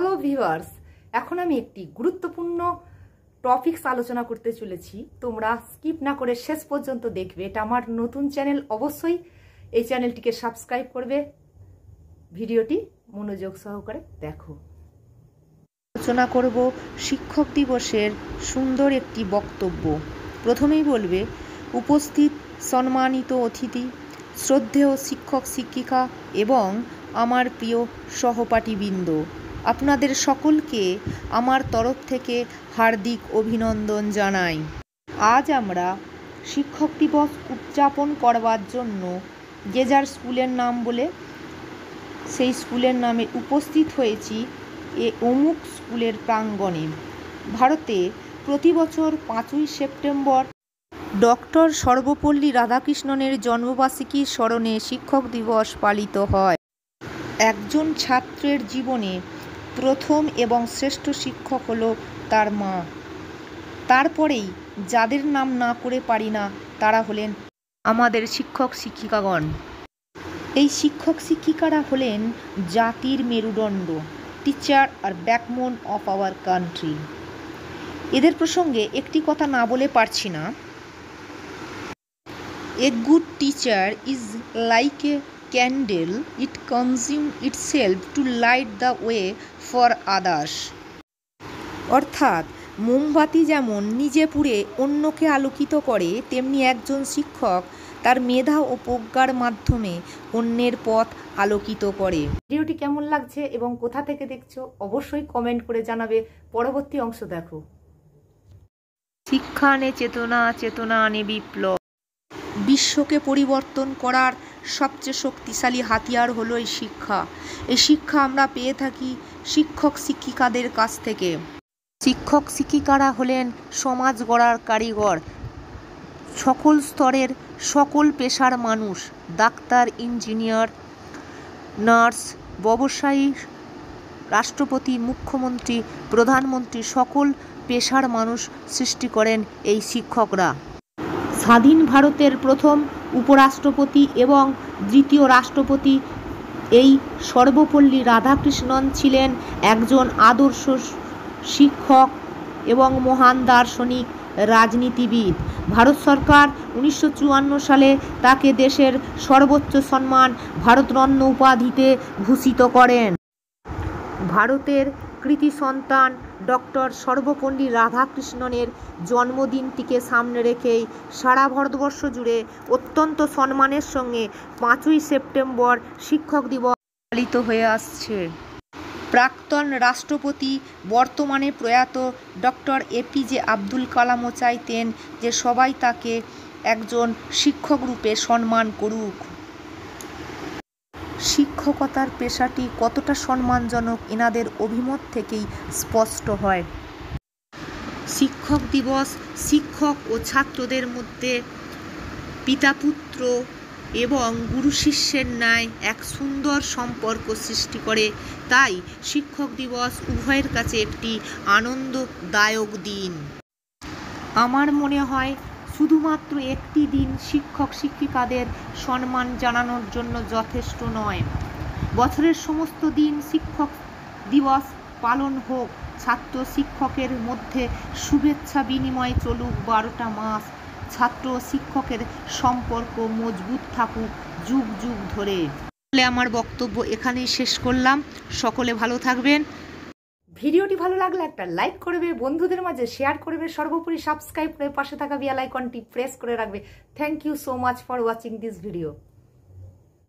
Hello viewers, এখন আমি একটি গুরুত্বপূর্ণ টপিকস আলোচনা করতে চলেছি। তোমরা স্কিপ না করে শেষ পর্যন্ত দেখবে। এটা আমার নতুন চ্যানেল, অবশ্যই এই চ্যানেলটিকে সাবস্ক্রাইব করবে। ভিডিওটি মনোযোগ সহকারে দেখো। আলোচনা করব শিক্ষক দিবসের সুন্দর একটি বক্তব্য। প্রথমেই বলবে, উপস্থিত সম্মানিত অতিথি, শ্রদ্ধেয় শিক্ষক শিক্ষিকা এবং আমার প্রিয় সহপাঠীবৃন্দ, আপনাদের সকলকে আমার তরফ থেকে হার্দিক অভিনন্দন জানাই। আজ আমরা শিক্ষক দিবস উদযাপন করবার জন্য যে যার স্কুলের নাম বলে সেই স্কুলের নামে উপস্থিত হয়েছি অমুক স্কুলের প্রাঙ্গণে। ভারতে প্রতি বছর 5ই সেপ্টেম্বর ডক্টর সর্বপল্লী রাধাকৃষ্ণনের জন্মবার্ষিকীর স্মরণে শিক্ষক দিবস পালিত হয়। একজন ছাত্রের জীবনে প্রথম এবং শ্রেষ্ঠ শিক্ষক হলো তার মা। তারপরেই যাদের নাম না করে পারি না তারা হলেন আমাদের শিক্ষক শিক্ষিকাগণ। এই শিক্ষক শিক্ষিকারা হলেন জাতির মেরুদণ্ড, টিচার আর ব্যাকবোন অফ আওয়ার কান্ট্রি। এদের প্রসঙ্গে একটি কথা না বলে পারছি না। A good teacher is like a candle, it consume itself to light the way for others. অর্থাৎ মোমবাতি যেমন নিজে পুড়ে অন্যকে আলোকিত করে, তেমনি একজন শিক্ষক তার মেধা ও প্রজ্ঞার মাধ্যমে অন্যের পথ আলোকিত করে। ভিডিওটি কেমন লাগছে এবং কোথা থেকে দেখছো অবশ্যই কমেন্ট করে জানাবে। পরবর্তী অংশ দেখো। শিক্ষা আনে চেতনা, চেতনা আনে বিপ্লব। বিশ্বকে পরিবর্তন করার সবচেয়ে শক্তিশালী হাতিয়ার হলো এই শিক্ষা। এই শিক্ষা আমরা পেয়ে থাকি শিক্ষক শিক্ষিকাদের কাছ থেকে। শিক্ষক শিক্ষিকারা হলেন সমাজ গড়ার কারিগর। সকল স্তরের সকল পেশার মানুষ, ডাক্তার, ইঞ্জিনিয়ার, নার্স, ব্যবসায়ী, রাষ্ট্রপতি, মুখ্যমন্ত্রী, প্রধানমন্ত্রী, সকল পেশার মানুষ সৃষ্টি করেন এই শিক্ষকরা। স্বাধীন ভারতের প্রথম উপরাষ্ট্রপতি এবং দ্বিতীয় রাষ্ট্রপতি এই সর্বপল্লী রাধাকৃষ্ণন ছিলেন একজন আদর্শ শিক্ষক এবং মহান দার্শনিক, রাজনীতিবিদ। ভারত সরকার 1954 সালে তাকে দেশের সর্বোচ্চ সম্মান ভারতরত্ন উপাধিতে ভূষিত করেন। ভারতের কৃতি সন্তান ডক্টর সর্বপল্লী রাধাকৃষ্ণনের জন্মদিনটিকে সামনে রেখেই সারা ভারতবর্ষ জুড়ে অত্যন্ত সম্মানের সঙ্গে 5ই সেপ্টেম্বর শিক্ষক দিবস পালিত হয়ে আসছে। প্রাক্তন রাষ্ট্রপতি, বর্তমানে প্রয়াত ডক্টর এপিজে আব্দুল কালামও চাইতেন যে সবাই তাকে একজন শিক্ষক রূপে সম্মান করুক। শিক্ষকতার পেশাটি কতটা সম্মানজনক এনাদের অভিমত থেকেই স্পষ্ট হয়। শিক্ষক দিবস শিক্ষক ও ছাত্রদের মধ্যে পিতা পুত্র এবং গুরু শিষ্যের ন্যায় এক সুন্দর সম্পর্ক সৃষ্টি করে। তাই শিক্ষক দিবস উভয়ের কাছে একটি আনন্দদায়ক দিন। আমার মনে হয় শুধুমাত্র একটি দিন শিক্ষক শিক্ষিকাদের সম্মান জানানোর জন্য যথেষ্ট নয়। বছরের সমস্ত দিন শিক্ষক দিবস পালন হোক, ছাত্র শিক্ষকের মধ্যে শুভেচ্ছা বিনিময় চলুক 12টা মাস, ছাত্র শিক্ষকের সম্পর্ক মজবুত থাকুক যুগ যুগ ধরে। আমার বক্তব্য এখানেই শেষ করলাম। সকলে ভালো থাকবেন। ভিডিওটি ভালো লাগলে একটা লাইক করবে, বন্ধুদের মাঝে শেয়ার করবে, সর্বোপরি সাবস্ক্রাইব করে পাশে থাকা বেল আইকনটি প্রেস করে রাখবে। Thank you so much for watching this video.